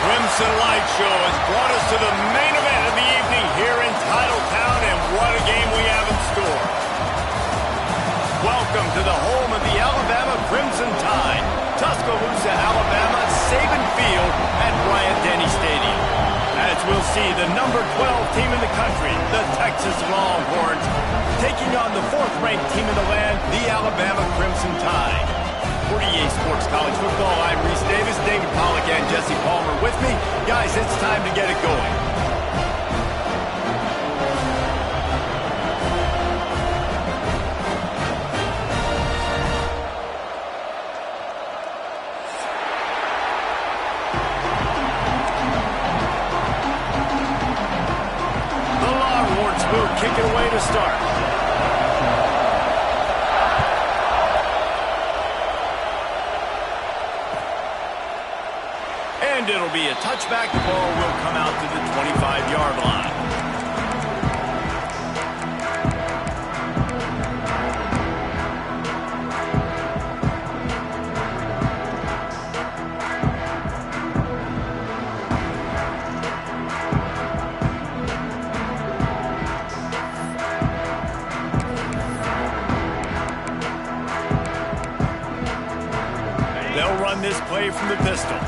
Crimson Light Show has brought us to the main event of the evening here in Titletown, and what a game we have in store. Welcome to the home of the Alabama Crimson Tide, Tuscaloosa, Alabama, Saban Field at Bryant-Denny Stadium. As we'll see, the number 12 team in the country, the Texas Longhorns, taking on the 4th-ranked team in the land, the Alabama Crimson Tide. For EA Sports College Football, I'm Reese Davis, David Pollack, and Jesse Palmer with me. Guys, it's time to get it going. The Longhorns will kick it away to start. And it'll be a touchback. The ball will come out to the 25-yard line. They'll run this play from the pistol.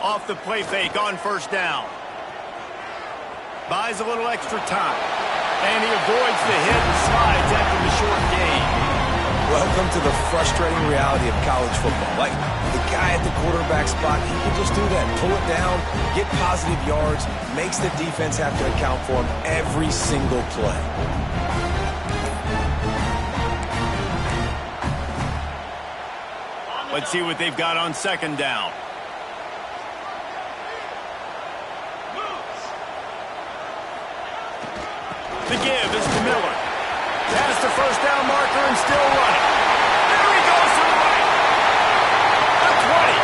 Off the play fake on first down. Buys a little extra time. And he avoids the hit and slides after the short gain. Welcome to the frustrating reality of college football. Like, the guy at the quarterback spot, he can just do that. Pull it down, get positive yards, makes the defense have to account for him every single play. Let's see what they've got on second down. The give is to Miller. Has the first down marker and still running. There he goes to the right. The 20.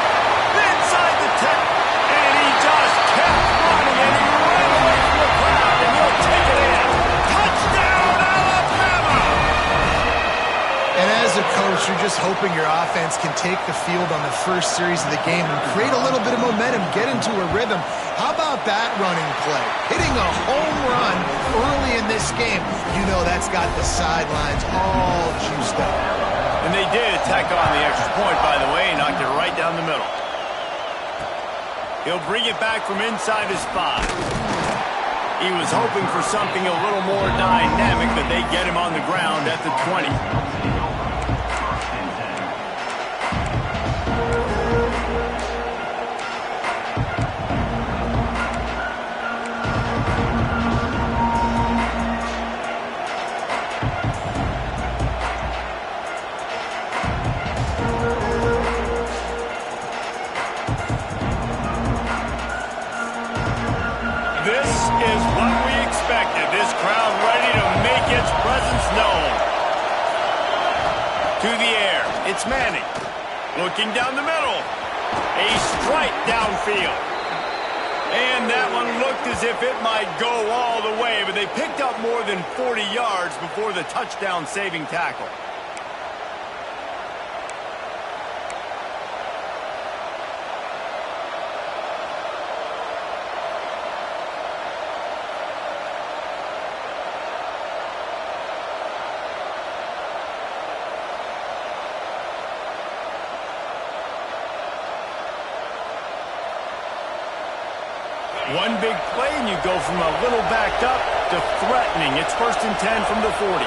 Inside the 10. And he just kept running, and he ran away from the crowd, and he'll take it in. Touchdown, Alabama! And as a coach, you're just hoping your offense can take the field on the first series of the game and create a little bit of momentum, get into a rhythm. How about that running play? Hitting a home run early in this game. You know that's got the sidelines all juiced up. And they did tack on the extra point, by the way, and knocked it right down the middle. He'll bring it back from inside his 5. He was hoping for something a little more dynamic, but they get him on the ground at the 20. This crowd ready to make its presence known. To the air, it's Manning. Looking down the middle. A strike downfield. And that one looked as if it might go all the way, but they picked up more than 40 yards before the touchdown-saving tackle. One big play, and you go from a little backed up to threatening. It's 1st and 10 from the 40.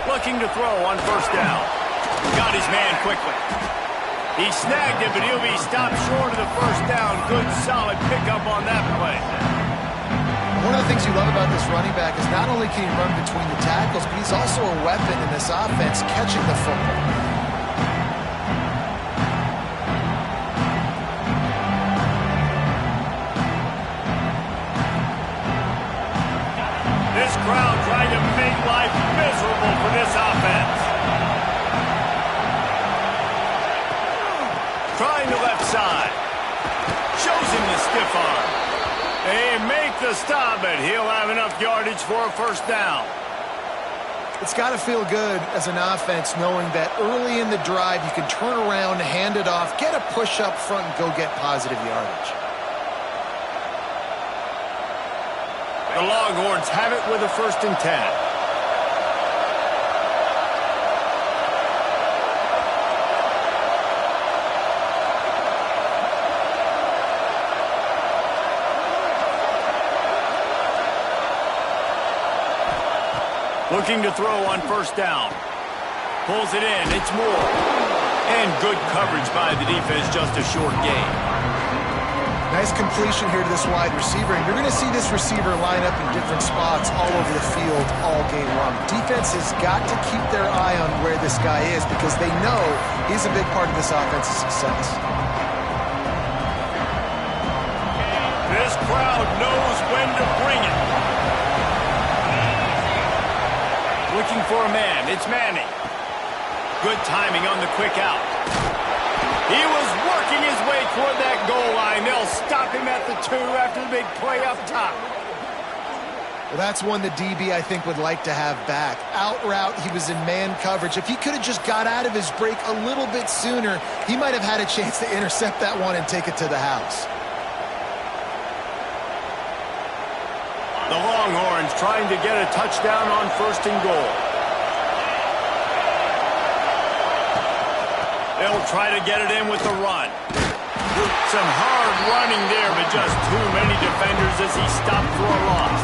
Looking to throw on 1st down. Got his man quickly. He snagged it, but he'll be stopped short of the 1st down. Good, solid pickup on that play. One of the things you love about this running back is not only can he run between the tackles, but he's also a weapon in this offense catching the football. This crowd trying to make life miserable for this offense. Trying the left side. Shows him the stiff arm. They make the stop, but he'll have enough yardage for a 1st down. It's got to feel good as an offense knowing that early in the drive you can turn around, hand it off, get a push up front, and go get positive yardage. The Longhorns have it with a 1st and 10. Looking to throw on 1st down. Pulls it in. It's Moore. And good coverage by the defense, just a short gain. Nice completion here to this wide receiver, and you're going to see this receiver line up in different spots all over the field all game long. Defense has got to keep their eye on where this guy is because they know he's a big part of this offense's success. This crowd knows when to bring it. Looking for a man. It's Manning. Good timing on the quick out. He was working his way toward that goal line. They'll stop him at the 2 after the big play up top. Well, that's one the DB, I think, would like to have back. Out route, he was in man coverage. If he could have just got out of his break a little bit sooner, he might have had a chance to intercept that one and take it to the house. The Longhorns trying to get a touchdown on 1st and goal. They'll try to get it in with the run. Some hard running there, but just too many defenders as he stopped for a loss.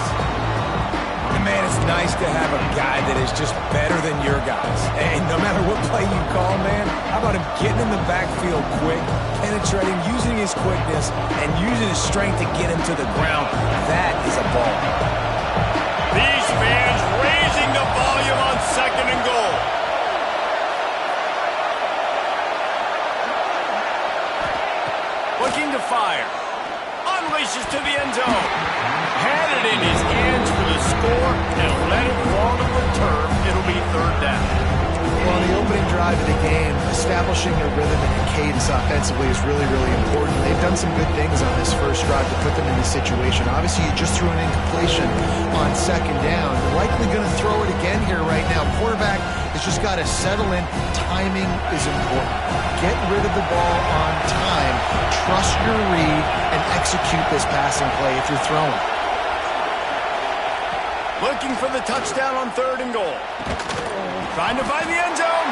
And man, it's nice to have a guy that is just better than your guys. And no matter what play you call, man, how about him getting in the backfield quick, penetrating, using his quickness, and using his strength to get him to the ground. That is a ball. These fans raising the volume on 2nd and goal. Looking to fire. Unleashes to the end zone. Had it in his hands for the score and let it fall to the turf. It'll be 3rd down. Well, on the opening drive of the game, establishing a rhythm and a cadence offensively is really, really important. They've done some good things on this first drive to put them in this situation. Obviously, you just threw an incompletion on second down. You're likely going to throw it again here right now. Quarterback has just got to settle in. Timing is important. Get rid of the ball on time. Trust your read and execute this passing play if you're throwing. Looking for the touchdown on 3rd and goal. Trying to find the end zone.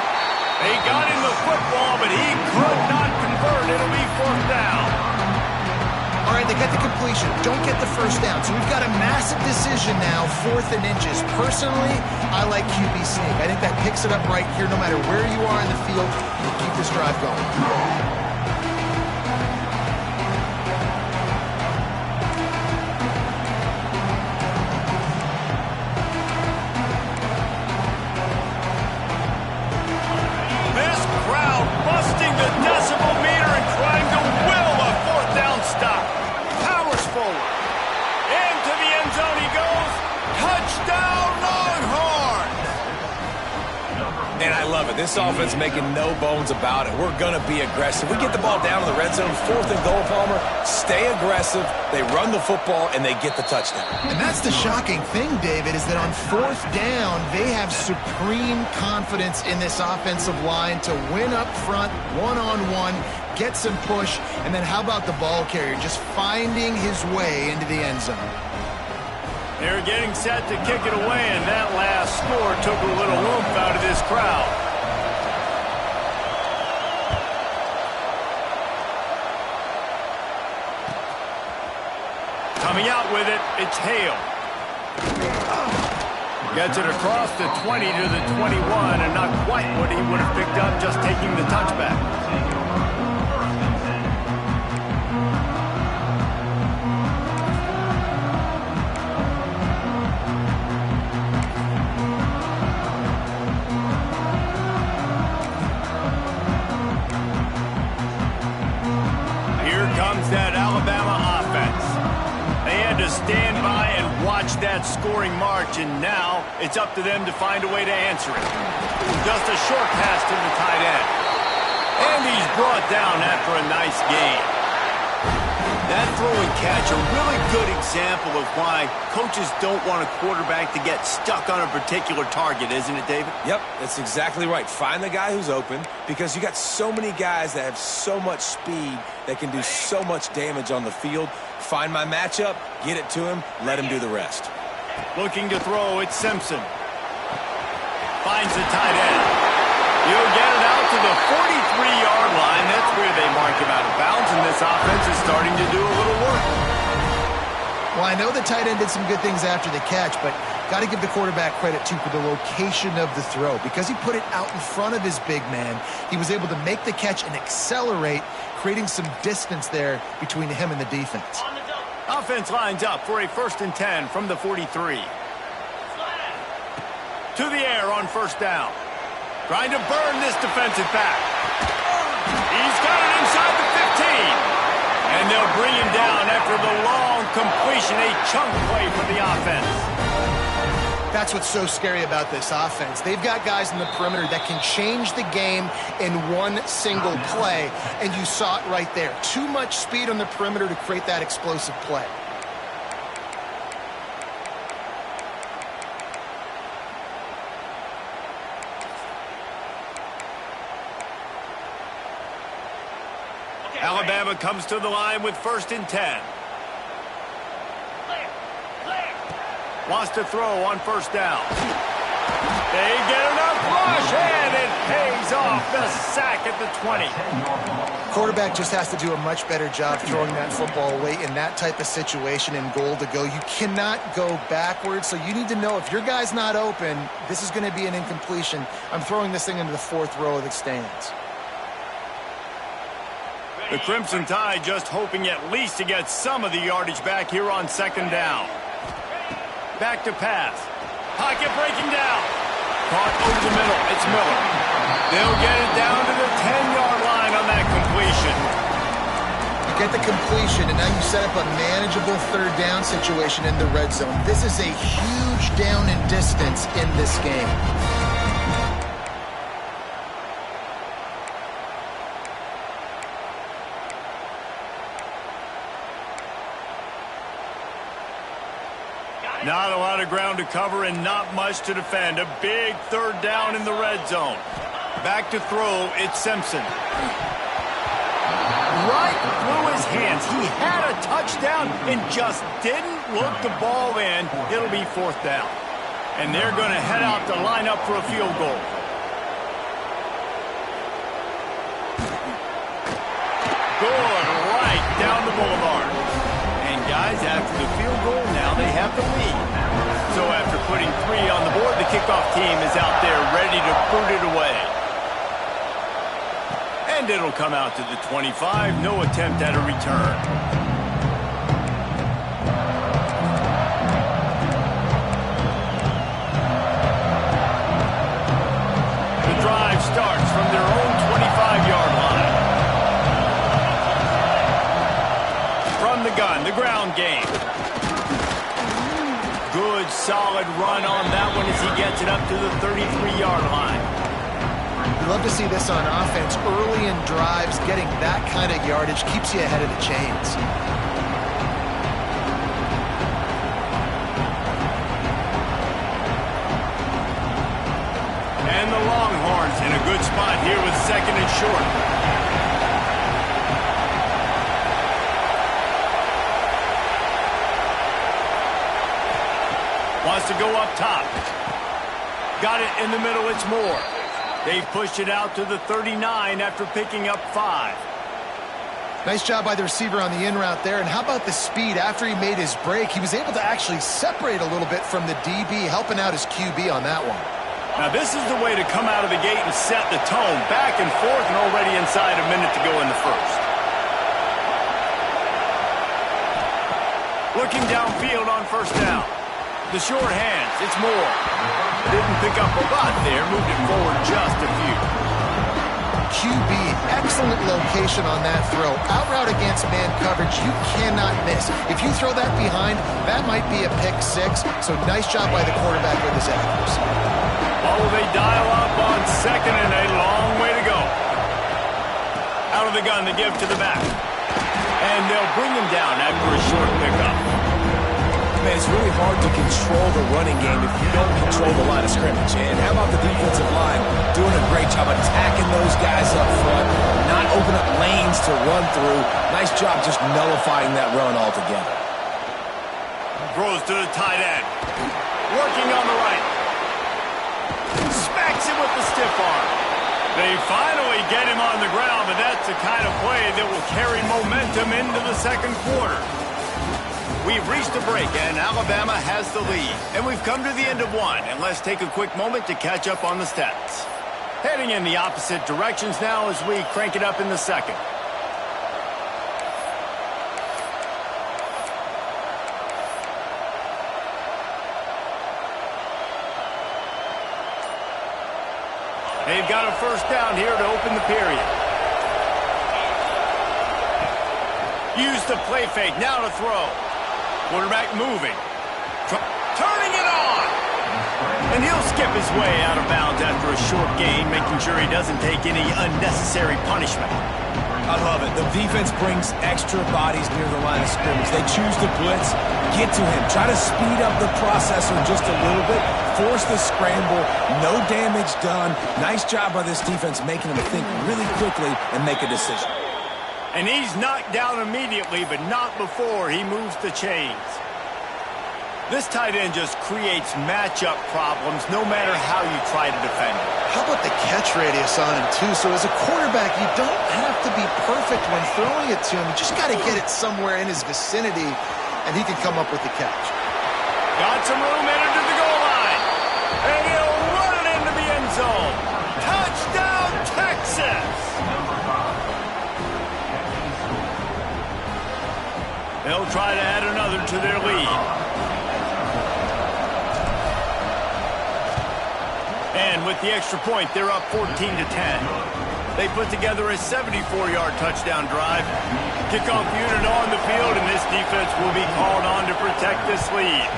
He got in the football, but he could not convert. It'll be 4th down. All right, they get the completion. Don't get the first down. So we've got a massive decision now, 4th and inches. Personally, I like QB sneak. I think that picks it up right here no matter where you are in the field. Keep this drive going. This offense making no bones about it. We're going to be aggressive. We get the ball down in the red zone, 4th and goal, Palmer. Stay aggressive. They run the football, and they get the touchdown. And that's the shocking thing, David, is that on 4th down, they have supreme confidence in this offensive line to win up front, one-on-one, get some push, and then how about the ball carrier just finding his way into the end zone? They're getting set to kick it away, and that last score took a little oomph out of this crowd. Coming out with it, it's Hale. Gets it across the 20 to the 21, and not quite what he would have picked up just taking the touchback. That Alabama offense. They had to stand by and watch that scoring march, and now it's up to them to find a way to answer it. Just a short pass to the tight end. And he's brought down after a nice gain. That throw and catch, a really good example of why coaches don't want a quarterback to get stuck on a particular target, isn't it, David? Yep, that's exactly right. Find the guy who's open, because you got so many guys that have so much speed that can do so much damage on the field. Find my matchup, get it to him, let him do the rest. Looking to throw, it's Simpson. Finds the tight end. He'll get it out to the 43-yard line. That's where they mark him out of bounds, and this offense is starting to do a little work. Well, I know the tight end did some good things after the catch, but got to give the quarterback credit, too, for the location of the throw. Because he put it out in front of his big man, he was able to make the catch and accelerate, creating some distance there between him and the defense. Offense lines up for a 1st and 10 from the 43. To the air on 1st down. Trying to burn this defensive back. He's got it inside the 15. And they'll bring him down after the long completion, a chunk play for the offense. That's what's so scary about this offense. They've got guys in the perimeter that can change the game in one single play, and you saw it right there. Too much speed on the perimeter to create that explosive play. Alabama comes to the line with 1st and 10. Wants to throw on 1st down. They get enough rush, and it pays off the sack at the 20. Quarterback just has to do a much better job throwing that football late in that type of situation and goal to go. You cannot go backwards, so you need to know if your guy's not open, this is going to be an incompletion. I'm throwing this thing into the 4th row of the stands. The Crimson Tide just hoping at least to get some of the yardage back here on 2nd down. Back to pass. Pocket breaking down. Caught over the middle. It's Miller. They'll get it down to the 10-yard line on that completion. You get the completion, and now you set up a manageable 3rd down situation in the red zone. This is a huge down in distance in this game. Not a lot of ground to cover and not much to defend. A big third down in the red zone. Back to throw, it's Simpson. Right through his hands. He had a touchdown and just didn't look the ball in. It'll be fourth down. And they're going to head out to line up for a field goal. Good, right down the boulevard. And guys, after the field goal, now they have the lead. So after putting 3 on the board, the kickoff team is out there ready to boot it away. And it'll come out to the 25. No attempt at a return. The drive starts from their own 25-yard line. From the gun, the ground game. Good, solid run on that one as he gets it up to the 33-yard line. Love to see this on offense. Early in drives, getting that kind of yardage keeps you ahead of the chains. And the Longhorns in a good spot here with second and short. Wants to go up top. Got it in the middle, it's Moore. They pushed it out to the 39 after picking up 5. Nice job by the receiver on the in route there. And how about the speed after he made his break? He was able to actually separate a little bit from the DB, helping out his QB on that one. Now this is the way to come out of the gate and set the tone. Back and forth and already inside a minute to go in the first. Looking downfield on first down. The short hands, it's Moore. Didn't pick up a lot there, moved it forward just a few. QB, excellent location on that throw. Out route against man coverage, you cannot miss. If you throw that behind, that might be a pick 6. So nice job by the quarterback with his accuracy. Oh, they dial up on second and a long way to go. Out of the gun, they give to the back. And they'll bring him down after a short pickup. Man, it's really hard to control the running game if you don't control the line of scrimmage. And how about the defensive line doing a great job attacking those guys up front, not open up lanes to run through. Nice job just nullifying that run altogether. Throws to the tight end. Working on the right. Smacks him with the stiff arm. They finally get him on the ground, but that's the kind of play that will carry momentum into the second quarter. We've reached a break, and Alabama has the lead. And we've come to the end of one, and let's take a quick moment to catch up on the stats. Heading in the opposite directions now as we crank it up in the second. They've got a first down here to open the period. Use the play fake, now to throw. Quarterback moving. Turning it on! And he'll skip his way out of bounds after a short gain, making sure he doesn't take any unnecessary punishment. I love it. The defense brings extra bodies near the line of scrimmage. They choose to blitz, get to him, try to speed up the processor just a little bit, force the scramble, no damage done. Nice job by this defense making him think really quickly and make a decision. And he's knocked down immediately, but not before he moves the chains. This tight end just creates matchup problems no matter how you try to defend him. How about the catch radius on him, too? So as a quarterback, you don't have to be perfect when throwing it to him. You just got to get it somewhere in his vicinity, and he can come up with the catch. Got some room headed to the goal line. And he'll run it into the end zone. Touchdown, Texas! They'll try to add another to their lead. And with the extra point, they're up 14-10. They put together a 74-yard touchdown drive. Kickoff unit on the field, and this defense will be called on to protect this lead.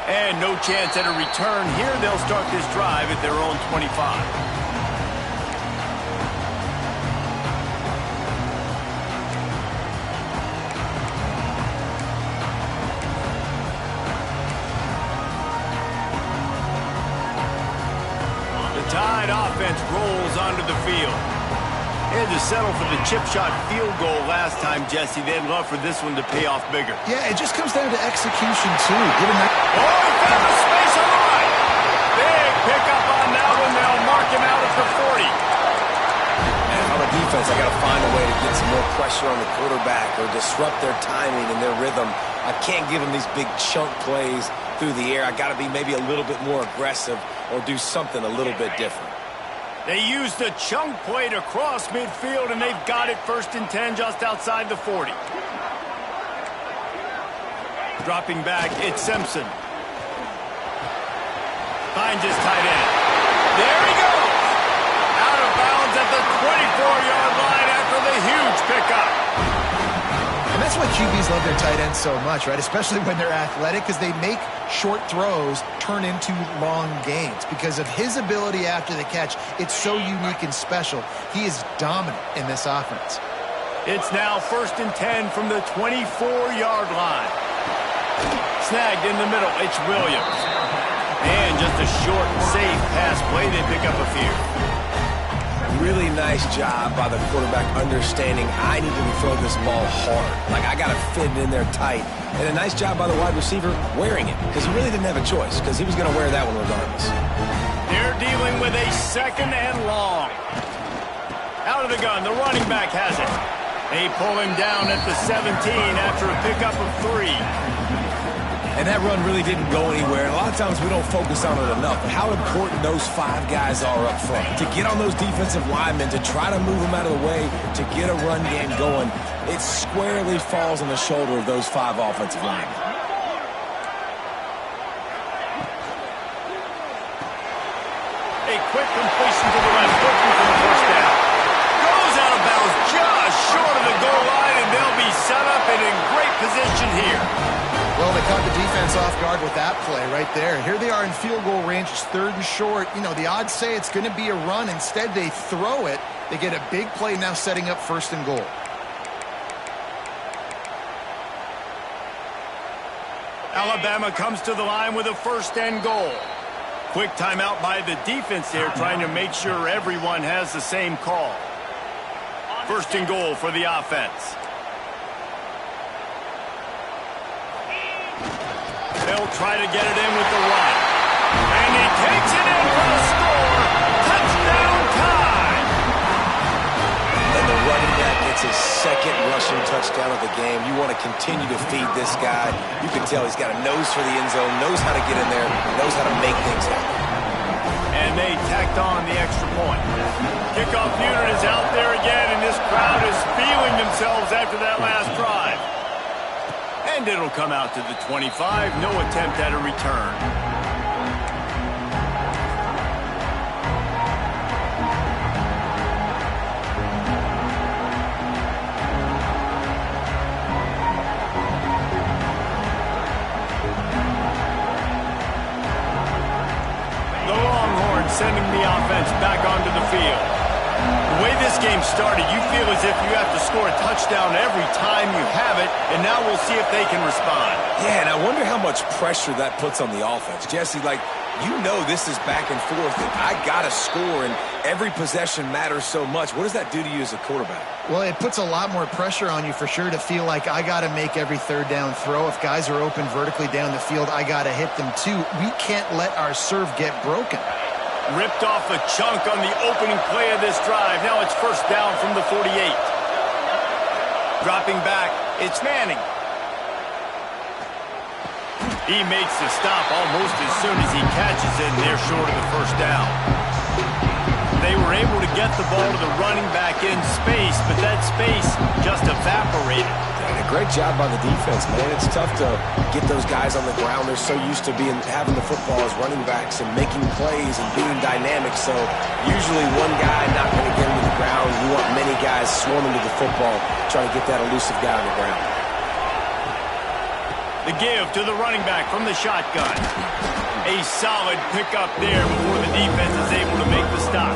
And no chance at a return here. They'll start this drive at their own 25. offense rolls onto the field. They had to settle for the chip shot field goal last time, Jesse. They'd love for this one to pay off bigger. Yeah, it just comes down to execution, too. Give him that. Oh, he found a space on the right. Big pickup on that one. They'll mark him out at the 40. And if I'm a defense, I got to find a way to get some more pressure on the quarterback or disrupt their timing and their rhythm. I can't give them these big chunk plays through the air. I got to be maybe a little bit more aggressive or do something a little bit different. They used the chunk play to cross midfield, and they've got it 1st and 10 just outside the 40. Dropping back, it's Simpson. Finds his tight end. There he goes! Out of bounds at the 24-yard line after the huge pickup. And that's why QBs love their tight ends so much, right? Especially when they're athletic, because they make short throws turn into long gains. Because of his ability after the catch, it's so unique and special. He is dominant in this offense. It's now 1st and 10 from the 24-yard line. Snagged in the middle, it's Williams. And just a short and safe pass play, they pick up a few. Really nice job by the quarterback understanding I need to throw this ball hard. Like, I got to fit it in there tight. And a nice job by the wide receiver wearing it, because he really didn't have a choice, because he was going to wear that one regardless. They're dealing with a 2nd and long. Out of the gun, the running back has it. They pull him down at the 17 after a pickup of 3. And that run really didn't go anywhere. And a lot of times we don't focus on it enough. But how important those 5 guys are up front. To get on those defensive linemen, to try to move them out of the way, to get a run game going, it squarely falls on the shoulder of those 5 offensive linemen. A quick completion to the left, looking for the 1st down. Goes out of bounds just short of the goal line, and they'll be set up and in great position here. Well, they caught the defense off guard with that play right there. Here they are in field goal range, it's 3rd and short. You know, the odds say it's going to be a run. Instead, they throw it. They get a big play now setting up 1st and goal. Alabama comes to the line with a 1st and goal. Quick timeout by the defense there, trying to make sure everyone has the same call. 1st and goal for the offense. They'll try to get it in with the run. And he takes it in for the score. Touchdown time! And the running back gets his 2nd rushing touchdown of the game. You want to continue to feed this guy. You can tell he's got a nose for the end zone, knows how to get in there, knows how to make things happen. And they tacked on the extra point. Kickoff unit is out there again, and this crowd is feeling themselves after that last drive. And it'll come out to the 25. No attempt at a return. The Longhorns sending the offense back onto the field. The way this game started, you feel as if you have to score a touchdown every time you have it, and now we'll see if they can respond. Yeah, and I wonder how much pressure that puts on the offense. Jesse, like, you know this is back and forth, and I got to score, and every possession matters so much. What does that do to you as a quarterback? Well, it puts a lot more pressure on you for sure to feel like I got to make every 3rd down throw. If guys are open vertically down the field, I got to hit them too. We can't let our serve get broken. Ripped off a chunk on the opening play of this drive. Now it's 1st down from the 48. Dropping back, it's Manning. He makes the stop almost as soon as he catches it, and they're short of the 1st down. They were able to get the ball to the running back in space, but that space just evaporated. And a great job by the defense, man. It's tough to get those guys on the ground. They're so used to having the football as running backs and making plays and being dynamic. So usually one guy not going to get him to the ground. You want many guys swarming to the football, trying to get that elusive guy on the ground. The give to the running back from the shotgun. A solid pickup there before the defense is able to make the stop.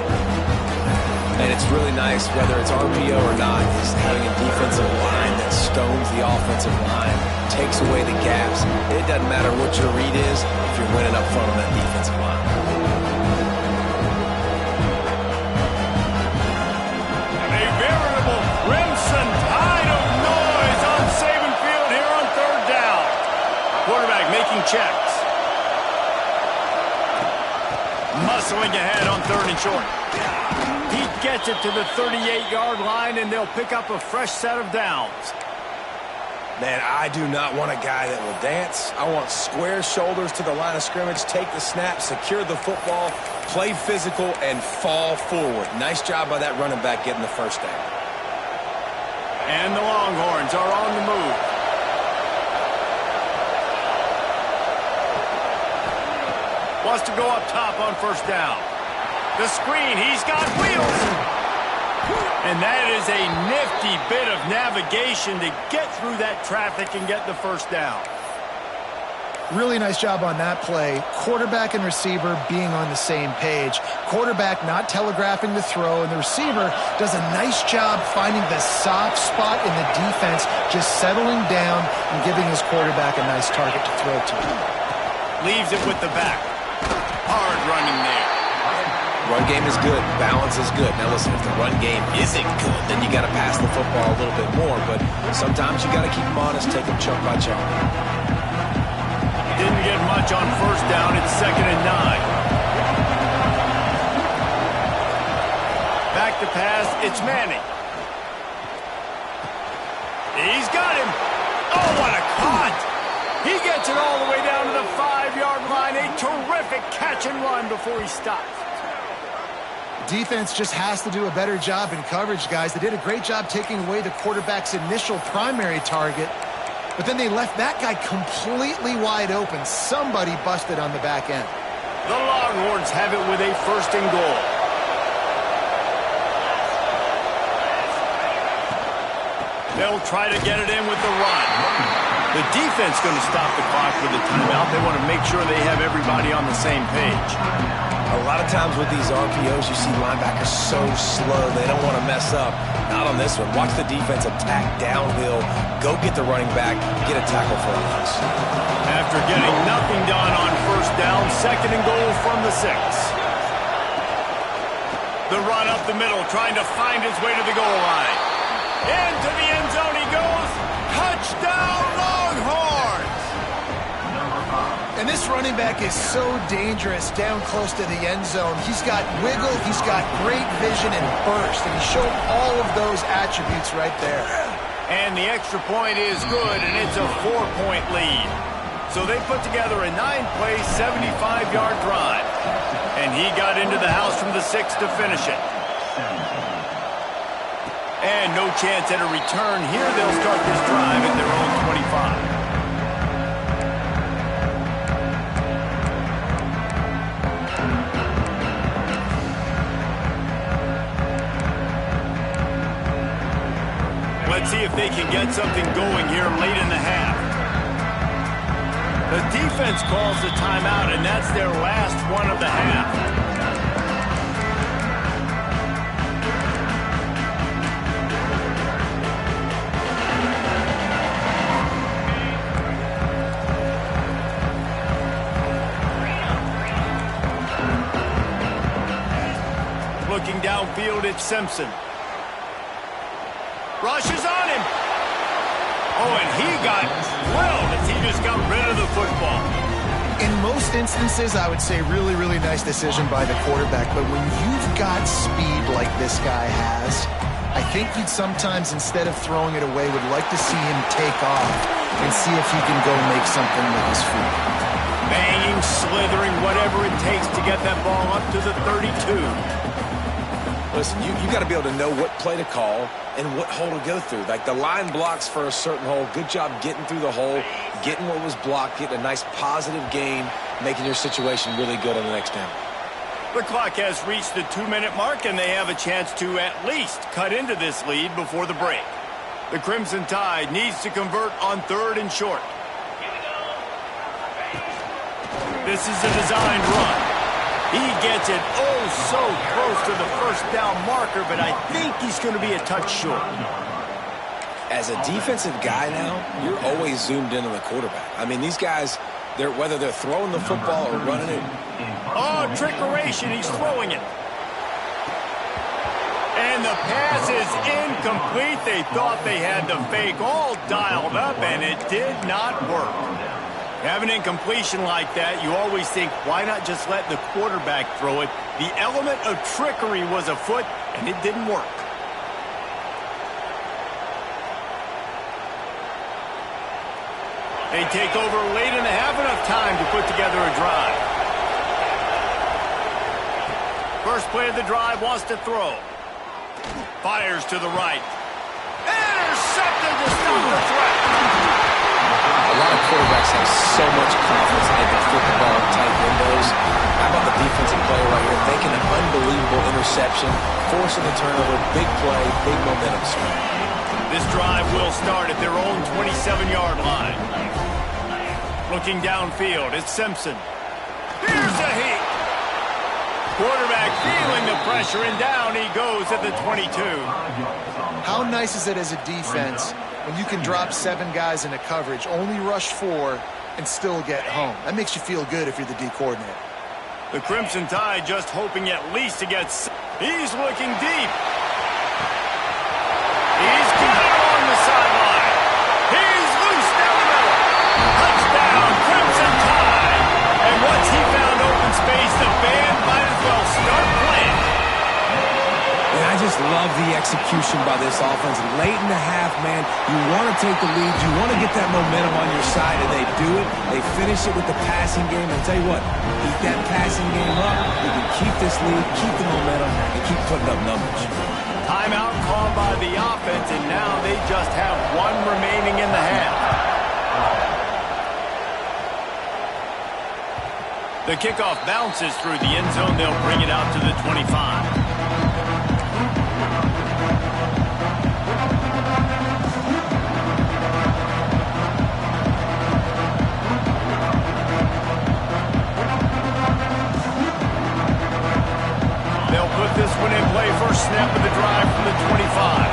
And it's really nice, whether it's RPO or not, is having a defensive line that stones the offensive line, takes away the gaps. It doesn't matter what your read is if you're winning up front on that defensive line. checks. Muscling ahead on 3rd and short. He gets it to the 38-yard line, and they'll pick up a fresh set of downs. Man, I do not want a guy that will dance. I want square shoulders to the line of scrimmage, take the snap, secure the football, play physical, and fall forward. Nice job by that running back getting the first down. And the Longhorns are on the move. Wants to go up top on 1st down. The screen, he's got wheels. And that is a nifty bit of navigation to get through that traffic and get the 1st down. Really nice job on that play. Quarterback and receiver being on the same page. Quarterback not telegraphing the throw, and the receiver does a nice job finding the soft spot in the defense, just settling down and giving his quarterback a nice target to throw to. Leaves it with the back. Hard running there. Run game is good. Balance is good. Now listen, if the run game isn't good, then you got to pass the football a little bit more. But sometimes you got to keep them honest, take them chunk by chunk. Didn't get much on 1st down. It's 2nd and 9. Back to pass. It's Manning. He's got him. Oh, what a cut! He gets it all the way down to the 5-yard line. A terrific catch and run before he stops. Defense just has to do a better job in coverage, guys. They did a great job taking away the quarterback's initial primary target, but then they left that guy completely wide open. Somebody busted on the back end. The Longhorns have it with a 1st and goal. They'll try to get it in with the run. The defense going to stop the clock with a timeout. They want to make sure they have everybody on the same page. A lot of times with these RPOs, you see linebackers so slow, they don't want to mess up. Not on this one. Watch the defense attack downhill, go get the running back, get a tackle for a loss. After getting nothing done on 1st down, 2nd and goal from the 6. The run up the middle, trying to find his way to the goal line. Into the end zone he goes. Touchdown, Longhorns! And this running back is so dangerous down close to the end zone. He's got wiggle, he's got great vision and burst, and he showed all of those attributes right there. And the extra point is good, and it's a 4-point lead. So they put together a 9-play, 75-yard drive. And he got into the house from the 6 to finish it. And no chance at a return here. They'll start this drive at their own 25. Let's see if they can get something going here late in the half. The defense calls the timeout, and that's their last one of the half. Looking downfield, it's Simpson. Rushes on him. Oh, and he got drilled as he just got rid of the football. In most instances, I would say really, really nice decision by the quarterback. But when you've got speed like this guy has, I think you'd sometimes, instead of throwing it away, would like to see him take off and see if he can go make something with his feet. Banging, slithering, whatever it takes to get that ball up to the 32. Listen, you got to be able to know what play to call and what hole to go through. Like the line blocks for a certain hole. Good job getting through the hole, getting what was blocked, getting a nice positive gain, making your situation really good on the next down. The clock has reached the 2-minute mark, and they have a chance to at least cut into this lead before the break. The Crimson Tide needs to convert on 3rd and short. This is a designed run. He gets it so close to the 1st down marker, but I think he's going to be a touch short. As a defensive guy now, you're always zoomed in on the quarterback. I mean, these guys, whether they're throwing the football or running it. Oh, trickeration. He's throwing it. And the pass is incomplete. They thought they had the fake all dialed up, and it did not work. Have an incompletion like that, you always think, why not just let the quarterback throw it? The element of trickery was afoot, and it didn't work. They take over late and have enough time to put together a drive. First play of the drive, wants to throw. Fires to the right. Intercepted to stop the threat. A lot of quarterbacks have so much confidence that they can flip the ball in tight windows. How about the defensive player right here? Making an unbelievable interception, forcing the turnover, big play, big momentum swing. This drive will start at their own 27-yard line. Looking downfield, it's Simpson. Here's a heat. Quarterback feeling the pressure, and down he goes at the 22. How nice is it as a defense when you can drop 7 guys in a coverage, only rush 4, and still get home? That makes you feel good if you're the D coordinator. The Crimson Tide just hoping at least to get... He's looking deep. He's got it on the sideline. He's loose down the middle. Touchdown, Crimson Tide. And once he found open space, the band might as well start playing. And I just love the execution by this offense. Late in the half, man, you want to take the lead. You want to get that momentum on your side, and they do it. They finish it with the passing game. And tell you what, keep that passing game up. You can keep this lead, keep the momentum, and keep putting up numbers. Timeout called by the offense, and now they just have 1 remaining in the half. The kickoff bounces through the end zone. They'll bring it out to the 25. They'll put this one in play. First snap of the drive from the 25.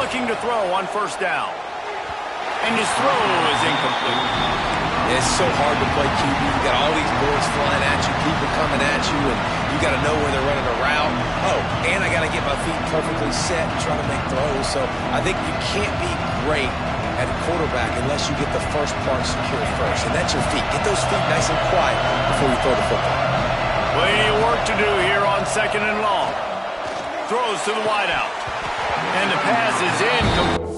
Looking to throw on first down. And his throw is incomplete. It's so hard to play QB. You got all these boards flying at you, people coming at you, and you got to know where they're running a route. Oh, and I got to get my feet perfectly set and try to make throws. So I think you can't be great at a quarterback unless you get the first part secure first, and that's your feet. Get those feet nice and quiet before you throw the football. Plenty of work to do here on 2nd and long. Throws to the wideout. And the pass is incomplete.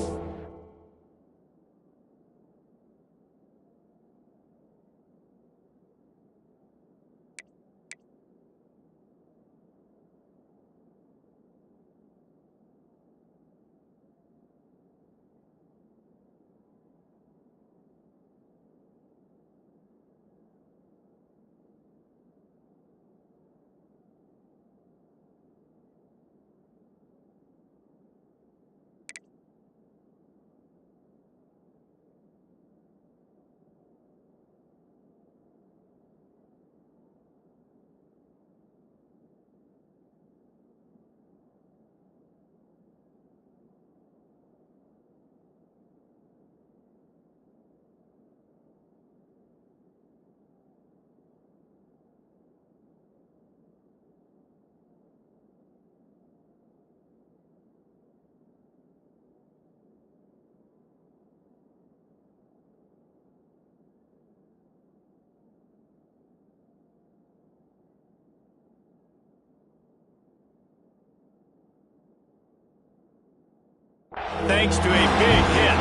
Thanks to a big hit.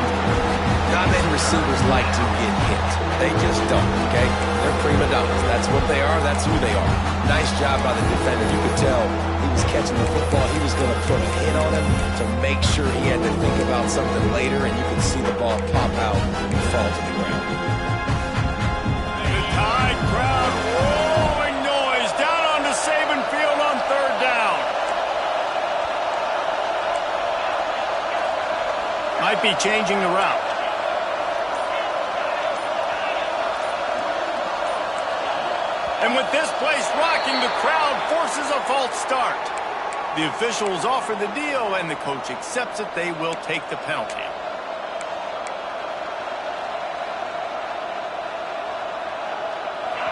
Not many receivers like to get hit. They just don't, okay? They're prima donnas. That's what they are. That's who they are. Nice job by the defender. You could tell he was catching the football. He was going to put a hit on him to make sure he had to think about something later, and you could see the ball pop out and fall to the ground. The Tide crowd rolling noise down onto Saban Field on 3rd down. Might be changing the route. And with this place rocking, the crowd forces a false start. The officials offer the deal, and the coach accepts it. They will take the penalty.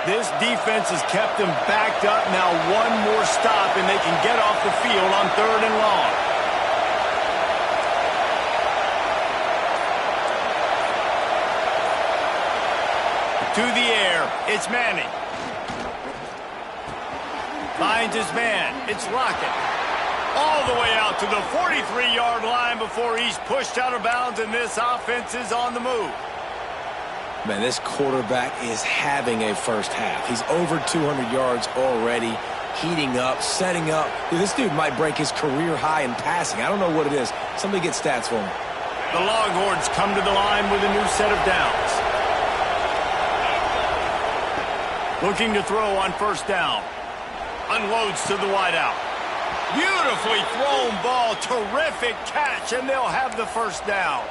This defense has kept them backed up. Now one more stop, and they can get off the field on 3rd and long. To the air, it's Manning. Finds his man, it's Lockett. All the way out to the 43-yard line before he's pushed out of bounds, and this offense is on the move. Man, this quarterback is having a first half. He's over 200 yards already, heating up, setting up. Dude, this dude might break his career high in passing. I don't know what it is. Somebody get stats for him. The Longhorns come to the line with a new set of downs. Looking to throw on first down. Unloads to the wideout. Beautifully thrown ball. Terrific catch, and they'll have the first down.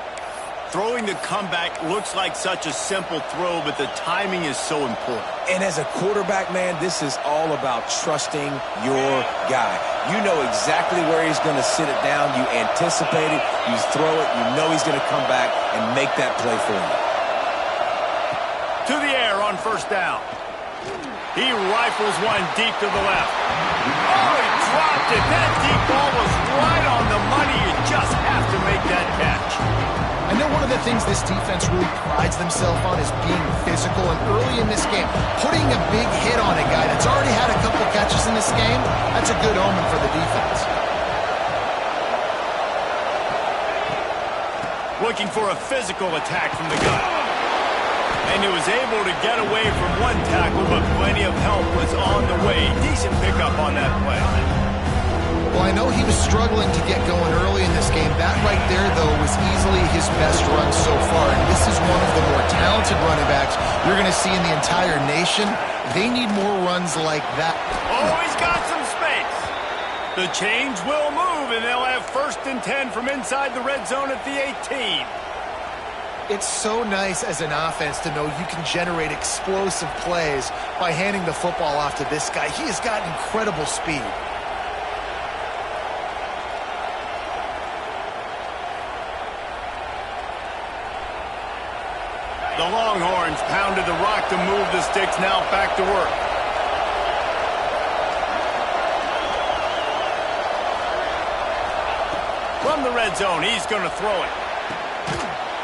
Throwing the comeback looks like such a simple throw, but the timing is so important. And as a quarterback, man, this is all about trusting your guy. You know exactly where he's going to sit it down. You anticipate it. You throw it. You know he's going to come back and make that play for you. To the air on first down. He rifles one deep to the left. Oh, he dropped it. That deep ball was right on the money. You just have to make that catch. I know one of the things this defense really prides themselves on is being physical, and early in this game, putting a big hit on a guy that's already had a couple catches in this game, that's a good omen for the defense. Looking for a physical attack from the gun. And he was able to get away from one tackle, but plenty of help was on the way. Decent pickup on that play. Well, I know he was struggling to get going early in this game. That right there, though, was easily his best run so far. And this is one of the more talented running backs you're going to see in the entire nation. They need more runs like that. Oh, he's got some space. The change will move, and they'll have 1st and 10 from inside the red zone at the 18. It's so nice as an offense to know you can generate explosive plays by handing the football off to this guy. He has got incredible speed. The Longhorns pounded the rock to move the sticks, now back to work. From the red zone, he's going to throw it.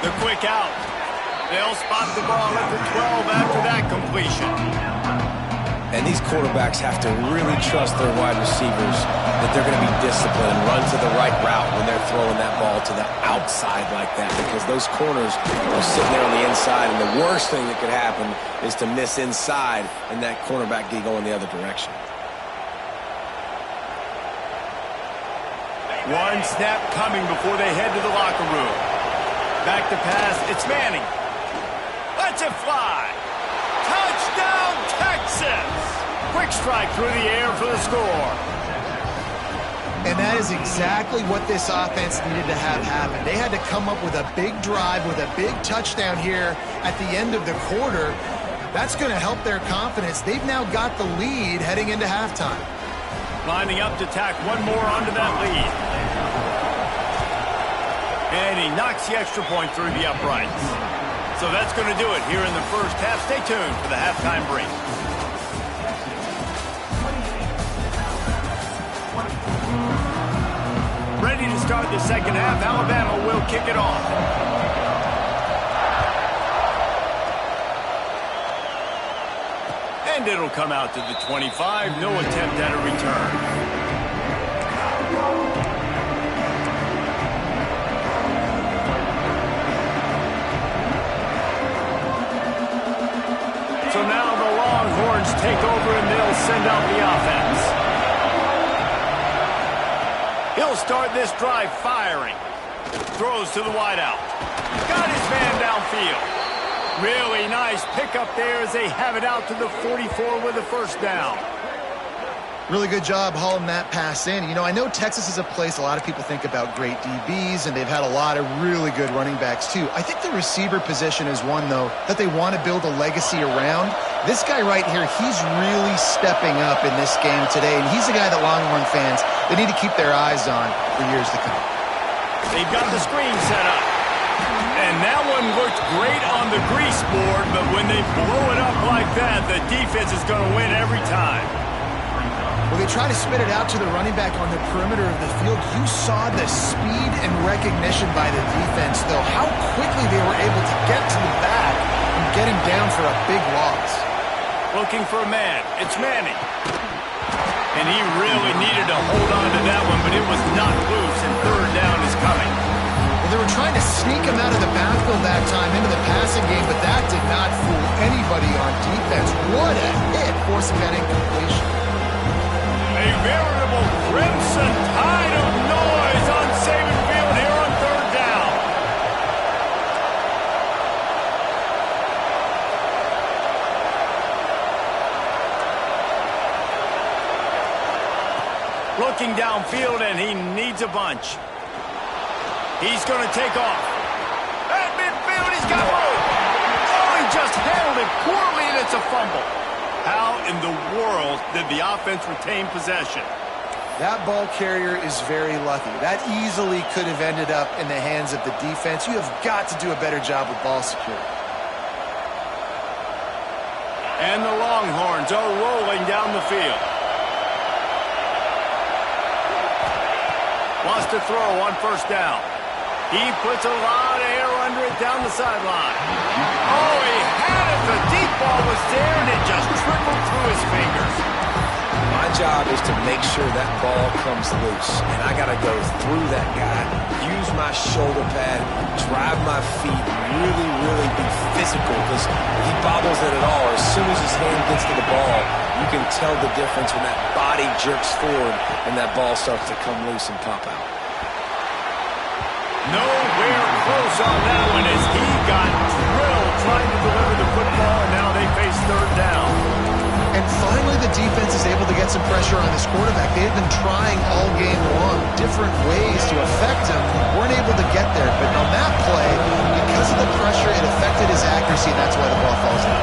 The quick out. They'll spot the ball at the 12 after that completion. And these quarterbacks have to really trust their wide receivers that they're going to be disciplined and run to the right route when they're throwing that ball to the outside like that, because those corners are sitting there on the inside, and the worst thing that could happen is to miss inside and that cornerback get going the other direction. One snap coming before they head to the locker room. Back to pass, it's Manning. Lets it fly. Touchdown, Texas! Quick strike through the air for the score. And that is exactly what this offense needed to have happen. They had to come up with a big drive with a big touchdown here at the end of the quarter. That's going to help their confidence. They've now got the lead heading into halftime. Lining up to tack one more onto that lead. And he knocks the extra point through the uprights. So that's going to do it here in the first half. Stay tuned for the halftime break. Ready to start the second half. Alabama will kick it off. And it'll come out to the 25. No attempt at a return. So now the Longhorns take over and they'll send out the offense. He'll start this drive firing. Throws to the wideout. Got his man downfield. Really nice pickup there as they have it out to the 44 with a first down. Really good job hauling that pass in. You know, I know Texas is a place a lot of people think about great DBs, and they've had a lot of really good running backs too. I think the receiver position is one, though, that they want to build a legacy around. This guy right here, he's really stepping up in this game today, and he's the guy that Longhorn fans, they need to keep their eyes on for years to come. They've got the screen set up. And that one looked great on the grease board, but when they blow it up like that, the defense is going to win every time. Well, they try to spit it out to the running back on the perimeter of the field. You saw the speed and recognition by the defense, though, how quickly they were able to get to the back and get him down for a big loss. Looking for a man. It's Manning. And he really needed to hold on to that one, but it was knocked loose, and third down is coming. Well, they were trying to sneak him out of the backfield that time into the passing game, but that did not fool anybody on defense. What a hit, forcing that incompletion. A veritable crimson tide of noise on Saban Field here on third down. Looking downfield, and he needs a bunch. He's going to take off. At midfield, he's got room. Oh, he just handled it poorly, and it's a fumble. How in the world did the offense retain possession? That ball carrier is very lucky. That easily could have ended up in the hands of the defense. You have got to do a better job with ball security. And the Longhorns are rolling down the field. Wants to throw on first down. He puts a lot of air under it down the sideline. Oh, he had it. The deep ball was there, and it just trickled through his fingers. My job is to make sure that ball comes loose, and I got to go through that guy, use my shoulder pad, drive my feet, really, really be physical, because he bobbles it at all. As soon as his hand gets to the ball, you can tell the difference when that body jerks forward and that ball starts to come loose and pop out. Nowhere close on that one as he got drilled trying to deliver the football, and now they face third down. And finally, the defense is able to get some pressure on this quarterback. They've been trying all game long different ways to affect him. Weren't able to get there, but on that play, because of the pressure, it affected his accuracy, and that's why the ball falls in.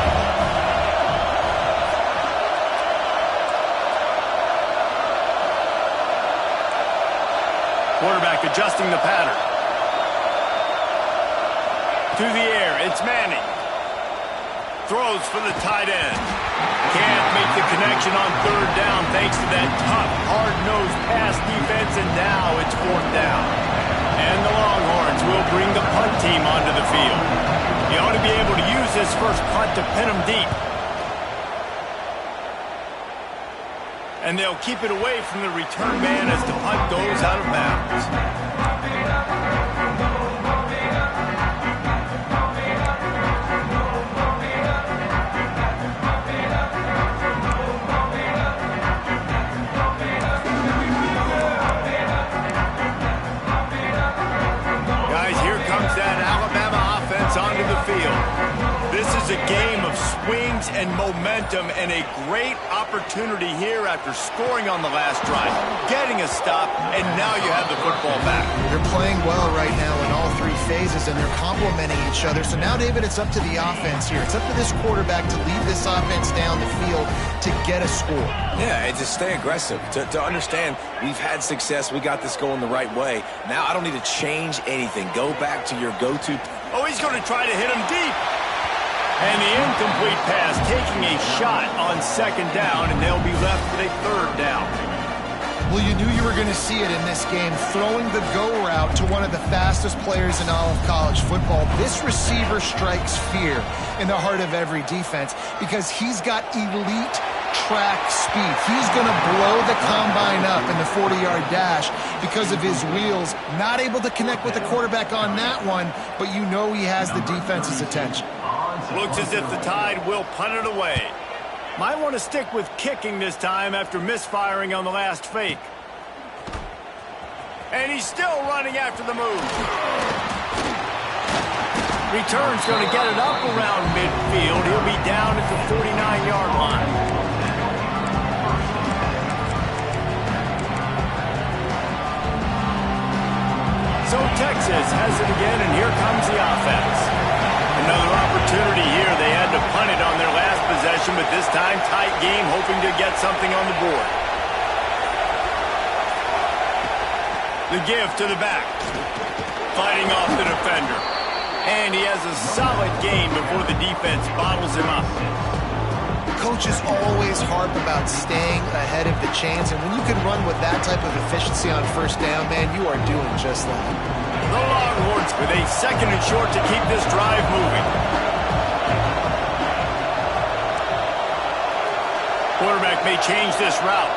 Quarterback adjusting the pattern. To the air, it's Manning. Throws for the tight end. Can't make the connection on third down thanks to that tough, hard-nosed pass defense, and now it's fourth down. And the Longhorns will bring the punt team onto the field. He ought to be able to use his first punt to pin him deep. And they'll keep it away from the return man as the punt goes out of bounds. Onto the field. This is a game of swings and momentum, and a great opportunity here after scoring on the last drive, getting a stop, and now you have the football back. They're playing well right now in all three phases, and they're complementing each other. So now, David, it's up to the offense here. It's up to this quarterback to lead this offense down the field to get a score. Yeah, and to stay aggressive, to understand we've had success, we got this going the right way. Now I don't need to change anything. Go back to your go-to. Oh, he's going to try to hit him deep. And the incomplete pass taking a shot on second down, and they'll be left with a third down. Well, you knew you were going to see it in this game, throwing the go route to one of the fastest players in all of college football. This receiver strikes fear in the heart of every defense because he's got elite track speed. He's going to blow the combine up in the 40-yard dash because of his wheels. Not able to connect with the quarterback on that one, but you know he has the defense's attention. Looks as if the Tide will punt it away. Might want to stick with kicking this time after misfiring on the last fake. And he's still running after the move. Return's going to get it up around midfield. He'll be down at the 49-yard line. So Texas has it again, and here comes the offense. Another opportunity here. They had to punt it on their last possession, but this time tight game, hoping to get something on the board. The give to the back. Fighting off the defender. And he has a solid gain before the defense bottles him up. Coaches always harp about staying ahead of the chains, and when you can run with that type of efficiency on first down, man, you are doing just that. The Longhorns with a second and short to keep this drive moving. quarterback may change this route.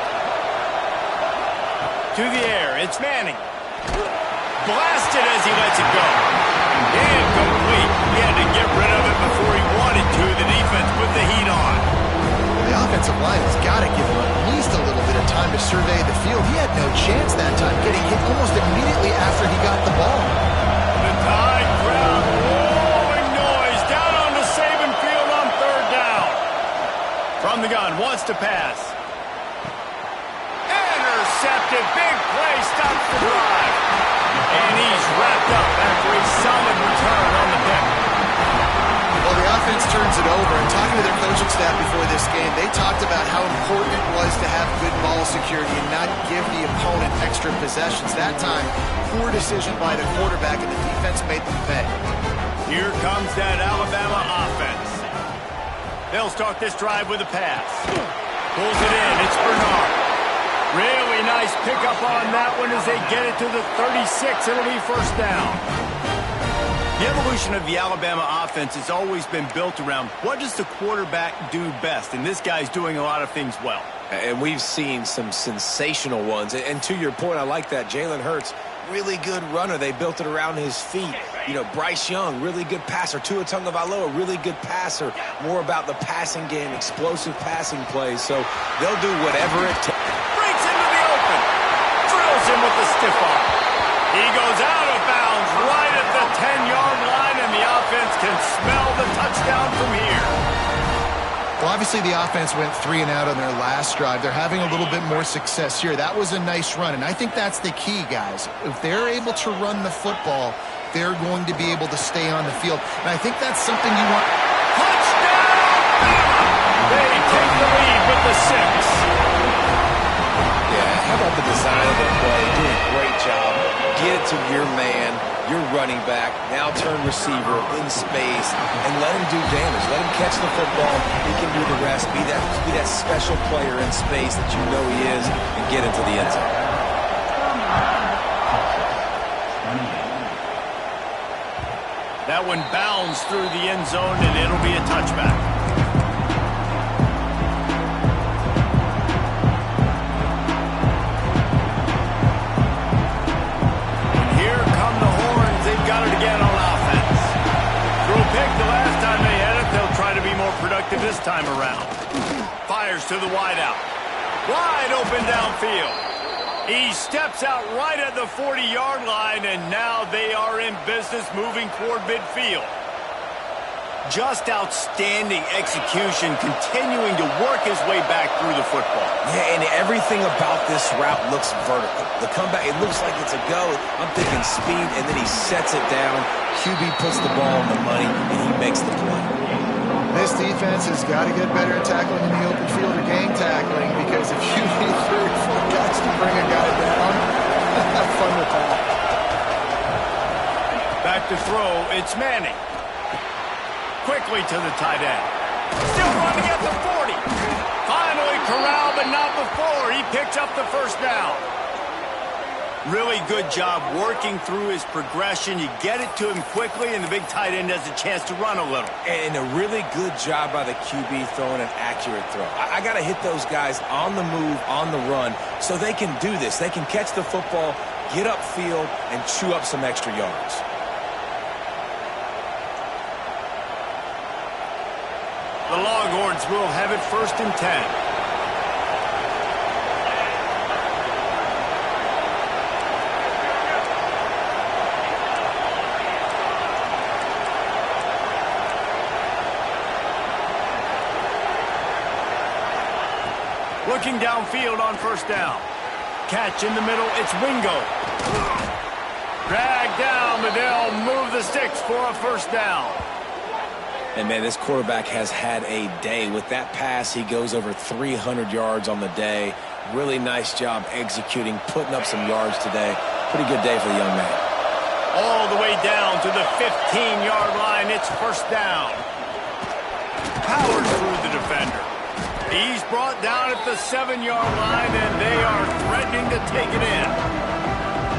To the air, it's Manning. Blasted as he lets it go. Incomplete. He had to get rid of it before he wanted to. The defense put the heat on. The offensive line has got to give him at least a little bit of time to survey the field. He had no chance that time, getting hit almost immediately after he got the ball. The Tide crowd rolling noise down on the Saban field on third down. From the gun, wants to pass. Intercepted. Big play, stops the drive. And he's wrapped up after a solid return on the pick. Well, the offense turns it over, and talking to their coaching staff before this game, they talked about how important it was to have good ball security and not give the opponent extra possessions. That time, poor decision by the quarterback, and the defense made them pay. Here comes that Alabama offense. They'll start this drive with a pass. Pulls it in. It's Bernard. Really nice pickup on that one as they get it to the 36. It'll be first down. The evolution of the Alabama offense has always been built around what does the quarterback do best, and this guy's doing a lot of things well. And we've seen some sensational ones. And to your point, I like that. Jalen Hurts, really good runner. They built it around his feet. You know, Bryce Young, really good passer. Tua Tagovailoa, really good passer. More about the passing game, explosive passing plays. So they'll do whatever it takes. Breaks into the open. Drills him with the stiff arm. He goes out of bounds right at the 10-yard line, and the offense can smell the touchdown from here. Well, obviously the offense went 3 and out on their last drive. They're having a little bit more success here. That was a nice run, and I think that's the key, guys. If they're able to run the football, they're going to be able to stay on the field. And I think that's something you want. Touchdown! They take the lead with the 6. Yeah, how about the design of the play? Do a great job. Get it to your man, your running back, now turn receiver in space, and let him do damage. Let him catch the football. He can do the rest. Be that special player in space that you know he is, and get into the end zone. That one bounds through the end zone, and it'll be a touchback. Got it again on offense. Threw a pick the last time they had it. They'll try to be more productive this time around. Fires to the wideout. Wide open downfield. He steps out right at the 40-yard line, and now they are in business moving toward midfield. Just outstanding execution, continuing to work his way back through the football. Yeah, and everything about this route looks vertical. The comeback, it looks like it's a go. I'm thinking speed, and then he sets it down. QB puts the ball on the money, and he makes the play. This defense has got to get better at tackling in the open field or gang tackling, because if you need 3 or 4 guys to bring a guy down, have fun with that. Back to throw, it's Manning. Quickly to the tight end. Still running at the 40. Finally corralled, but not before. He picks up the first down. Really good job working through his progression. You get it to him quickly, and the big tight end has a chance to run a little. And a really good job by the QB throwing an accurate throw. I got to hit those guys on the move, on the run, so they can do this. They can catch the football, get upfield, and chew up some extra yards. The Longhorns will have it 1st and 10. Looking downfield on first down. Catch in the middle, it's Wingo. Drag down, but they'll move the sticks for a first down. And, man, this quarterback has had a day. With that pass, he goes over 300 yards on the day. Really nice job executing, putting up some yards today. Pretty good day for the young man. All the way down to the 15-yard line. It's first down. Powers through the defender. He's brought down at the 7-yard line, and they are threatening to take it in.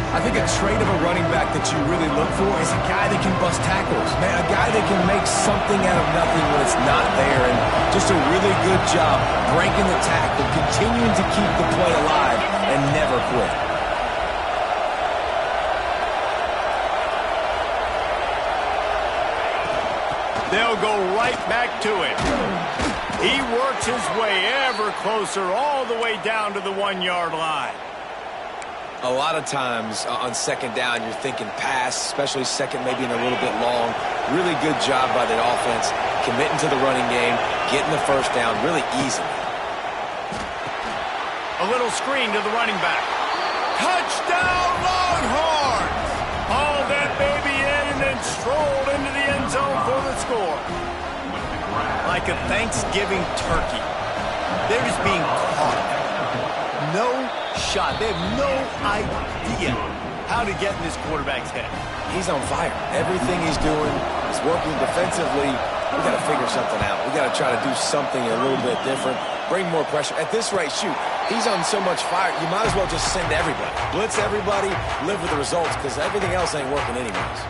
I think a trait of a running back that you really look for is a guy that can bust tackles. Man, a guy that can make something out of nothing when it's not there. And just a really good job breaking the tackle, continuing to keep the play alive, and never quit. They'll go right back to him. He works his way ever closer all the way down to the 1-yard line. A lot of times on second down, you're thinking pass, especially second maybe in a little bit long. Really good job by the offense, committing to the running game, getting the first down really easily. A little screen to the running back. Touchdown, Longhorns! Hauled that baby in and then strolled into the end zone for the score. Like a Thanksgiving turkey. They're just being caught. No shot. They have no idea how to get in this quarterback's head. He's on fire. Everything he's doing is working defensively. We got to figure something out. We got to try to do something a little bit different. Bring more pressure. At this rate, shoot, he's on so much fire, you might as well just send everybody. Blitz everybody, live with the results, because everything else ain't working anyways.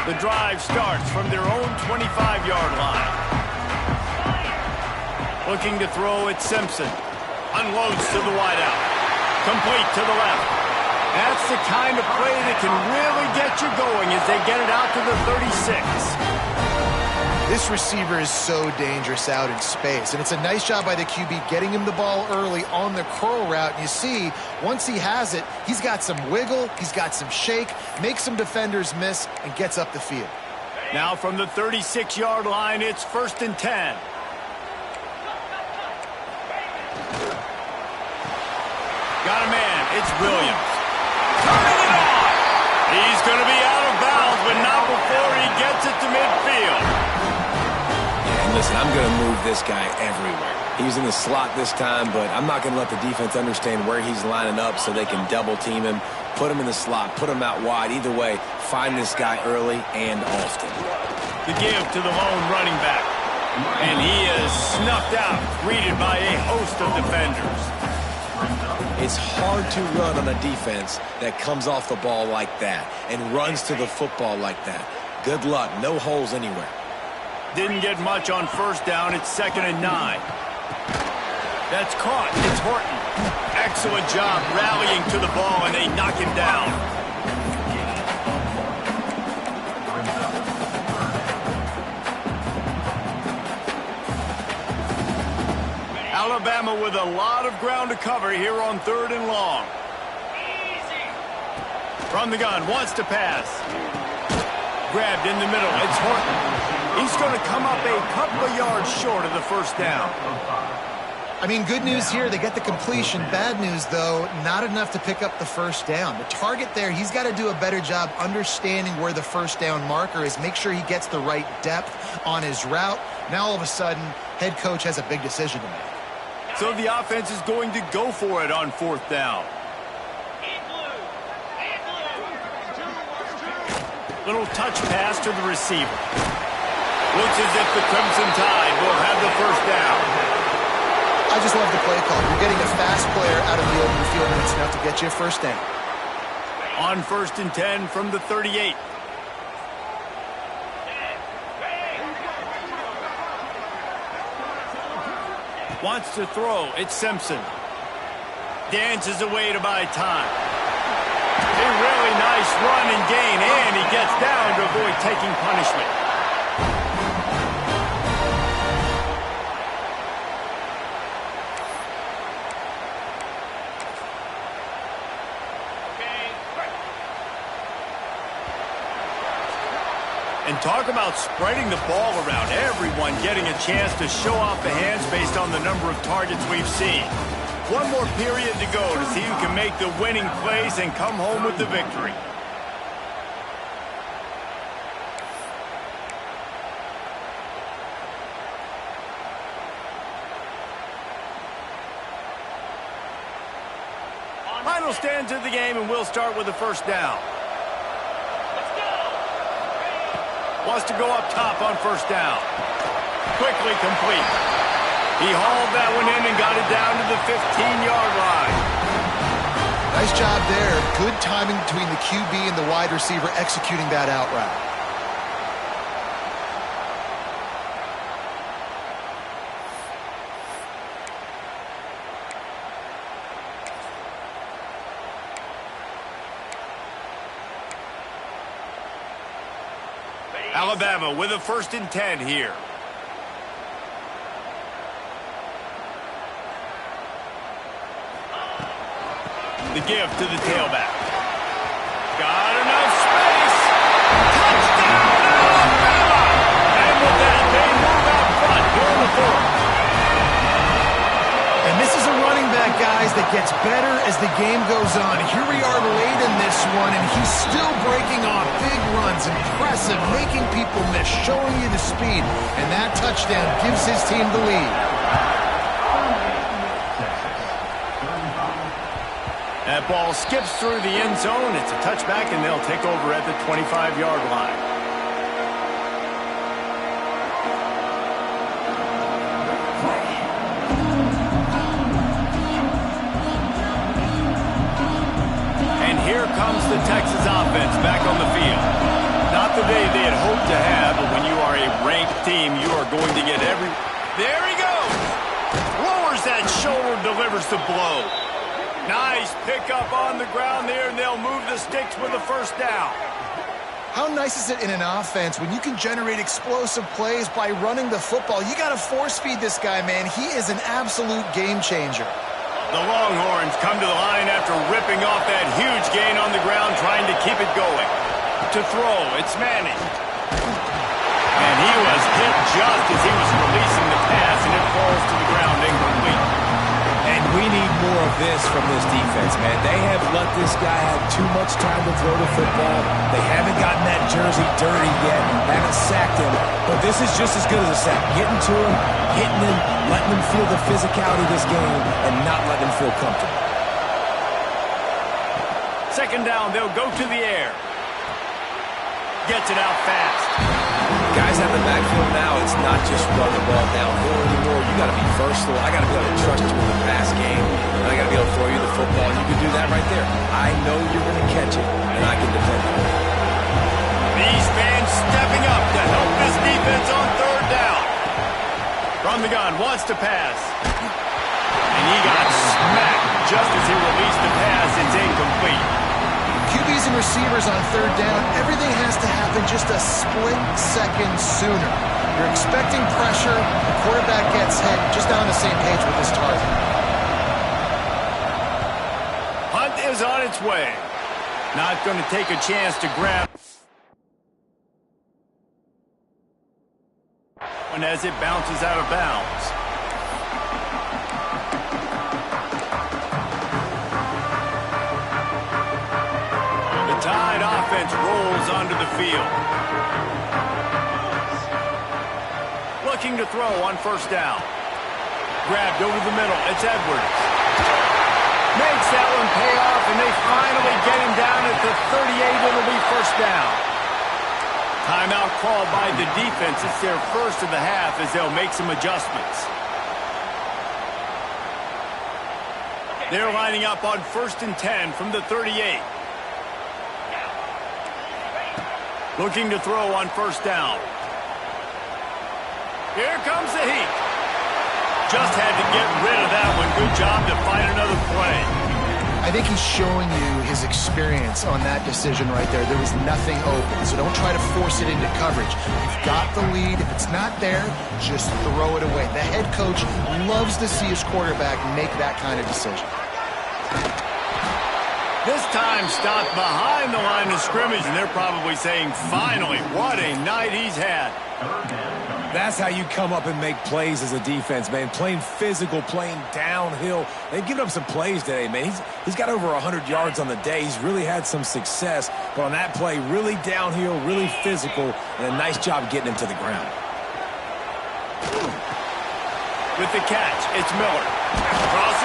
The drive starts from their own 25-yard line. Looking to throw at Simpson. Unloads to the wideout. Complete to the left. That's the kind of play that can really get you going as they get it out to the 36. This receiver is so dangerous out in space, and it's a nice job by the QB getting him the ball early on the curl route. And you see, once he has it, he's got some wiggle, he's got some shake, makes some defenders miss, and gets up the field. Now from the 36-yard line, it's 1st and 10. Got a man, it's Williams. Turning it on! He's going to be out of bounds, but not before he gets it to midfield. And listen, I'm going to move this guy everywhere. He's in the slot this time, but I'm not going to let the defense understand where he's lining up so they can double team him, put him in the slot, put him out wide. Either way, find this guy early and often. The give to the lone running back. And he is snuffed out, greeted by a host of defenders. It's hard to run on a defense that comes off the ball like that and runs to the football like that. Good luck. No holes anywhere. Didn't get much on 1st down. It's 2nd and 9. That's caught. It's Horton. Excellent job rallying to the ball, and they knock him down. Alabama with a lot of ground to cover here on 3rd and long. From the gun, wants to pass. Grabbed in the middle, it's Horton. He's going to come up a couple of yards short of the 1st down. I mean, good news here, they get the completion. Bad news, though, not enough to pick up the 1st down. The target there, he's got to do a better job understanding where the 1st down marker is, make sure he gets the right depth on his route. Now, all of a sudden, head coach has a big decision to make. So the offense is going to go for it on 4th down. Little touch pass to the receiver. Looks as if the Crimson Tide will have the 1st down. I just love the play call. You're getting a fast player out of the open field, and it's enough to get you a 1st down. On 1st and 10 from the 38. Wants to throw. It's Simpson. Dances away to buy time. A really nice run and gain, and he gets down to avoid taking punishment. And talk about spreading the ball around. Everyone getting a chance to show off the hands based on the number of targets we've seen. One more period to go to see who can make the winning plays and come home with the victory. Final stands of the game, and we'll start with the 1st down. Wants to go up top on first down. Quickly complete. He hauled that one in and got it down to the 15-yard line. Nice job there. Good timing between the QB and the wide receiver executing that out route. Alabama with a 1st and 10 here. The give to the tailback. Got enough space. Touchdown, Alabama! And with that, they move out front here in the 4th. And this is a running back, guys, that gets better as the game goes on. Here we are late in this one, and he's still breaking off big runs. Impressive, making people miss, showing you the speed. And that touchdown gives his team the lead. That ball skips through the end zone. It's a touchback, and they'll take over at the 25-yard line. And here comes the Texas offense back on the field. Not the day they had hoped to have, but when you are a ranked team, you are going to get every... There he goes! Lowers that shoulder, delivers the blow. Nice pickup on the ground there, and they'll move the sticks with a 1st down. How nice is it in an offense when you can generate explosive plays by running the football? You got to force feed this guy, man. He is an absolute game changer. The Longhorns come to the line after ripping off that huge gain on the ground, trying to keep it going. To throw, it's Manning. And he was hit just as he was releasing the pass, and it falls to the ground incomplete. And we need more of this from this defense, man. They have let this guy have too much time to throw the football. They haven't gotten that jersey dirty yet, haven't sacked him. But this is just as good as a sack. Getting to him, hitting him, letting him feel the physicality of this game, and not letting him feel comfortable. 2nd down, they'll go to the air. Gets it out fast. Guys out in the backfield now, it's not just run the ball downhill anymore. You got to be versatile. I got to be able to trust you in the pass game, and I got to be able to throw you the football. You can do that right there. I know you're going to catch it, and I can depend on it. These fans stepping up to help this defense on 3rd down. From the gun, wants to pass. And he got smacked just as he released the pass. It's incomplete. QBs and receivers on 3rd down, everything has to happen just a split second sooner. You're expecting pressure, the quarterback gets hit, just on the same page with his target. Punt is on its way. Not going to take a chance to grab. And as it bounces out of bounds. Tide offense rolls onto the field. Looking to throw on 1st down. Grabbed over the middle. It's Edwards. Makes that one pay off, and they finally get him down at the 38. It'll be 1st down. Timeout called by the defense. It's their 1st of the half as they'll make some adjustments. They're lining up on 1st and 10 from the 38. Looking to throw on 1st down. Here comes the heat. Just had to get rid of that one. Good job to find another play. I think he's showing you his experience on that decision right there. There was nothing open, so don't try to force it into coverage. You've got the lead. If it's not there, just throw it away. The head coach loves to see his quarterback make that kind of decision. This time stopped behind the line of scrimmage, and they're probably saying, finally, what a night he's had. That's how you come up and make plays as a defense, man. Playing physical, playing downhill. They've given up some plays today, man. He's got over 100 yards on the day. He's really had some success. But on that play, really downhill, really physical, and a nice job getting him to the ground. With the catch, it's Miller. Across